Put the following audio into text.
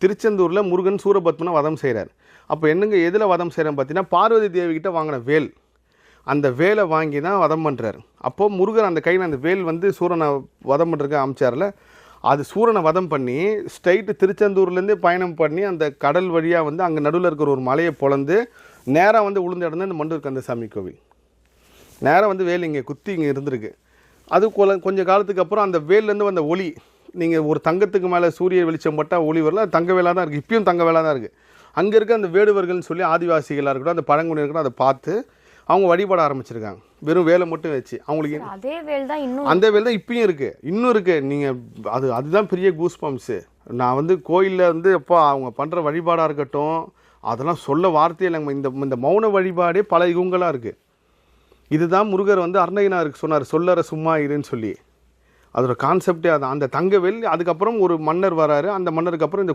திருச்செந்தூரில் முருகன் சூரபத்மனை வதம் செய்கிறார். அப்போ என்னங்க எதில் வதம் செய்கிறேன்னு பார்த்தீங்கன்னா, பார்வதி தேவிகிட்ட வாங்கின வேல், அந்த வேலை வாங்கி தான் வதம் பண்ணுறாரு. அப்போது முருகன் அந்த கையில் அந்த வேல் வந்து சூரனை வதம் பண்ணுறதுக்கு அமைச்சார்ல, அது சூரனை வதம் பண்ணி ஸ்ட்ரைட்டு திருச்செந்தூர்லேருந்து பயணம் பண்ணி அந்த கடல் வழியாக வந்து அங்கே நடுவில் இருக்கிற ஒரு மலையை பொழந்து நேராக வந்து உளுந்த இடம் தான் இந்த மண்டூர் கந்தசாமி கோவில். நேராக வந்து வேல் இங்கே குத்தி இங்கே இருந்திருக்கு. அது கொஞ்சம் காலத்துக்கு அப்புறம் அந்த வேல்லேருந்து வந்த ஒளி, நீங்கள் ஒரு தங்கத்துக்கு மேலே சூரிய வெளிச்சம் பட்டால் ஒளி வரல, அது தங்க வேலாக தான் இருக்குது. இப்பயும் தங்க வேலாக தான் இருக்குது. அங்கே இருக்க அந்த வேடுவர்கள்னு சொல்லி ஆதிவாசிகளாக இருக்கட்டும், அந்த பழங்குடியினர் இருக்கட்டும், அதை பார்த்து அவங்க வழிபட ஆரம்பிச்சிருக்காங்க. வெறும் வேலை மட்டும் வச்சு அவங்களுக்கு அதே வேல் தான் இன்னும், அந்த வேல் தான் இப்பயும் இருக்குது, இன்னும் இருக்குது. நீங்கள் அதுதான் பெரிய கூஸ் பம்ப்ஸு. நான் வந்து கோயிலில் வந்து எப்போ அவங்க பண்ணுற வழிபாடாக இருக்கட்டும், அதெல்லாம் சொல்ல வார்த்தையே இல்லைங்க. இந்த மௌன வழிபாடே பல யுகங்களாக இருக்குது. இதுதான் முருகர் வந்து அருணகிரிநாதருக்கு சொன்னார், சொல்லற சும்மா இருன்னு சொல்லி. அதோட கான்செப்டே அதான். அந்த தங்கவேல், அதுக்கப்புறம் ஒரு மன்னர் வராரு, அந்த மன்னருக்கு அப்புறம் இந்த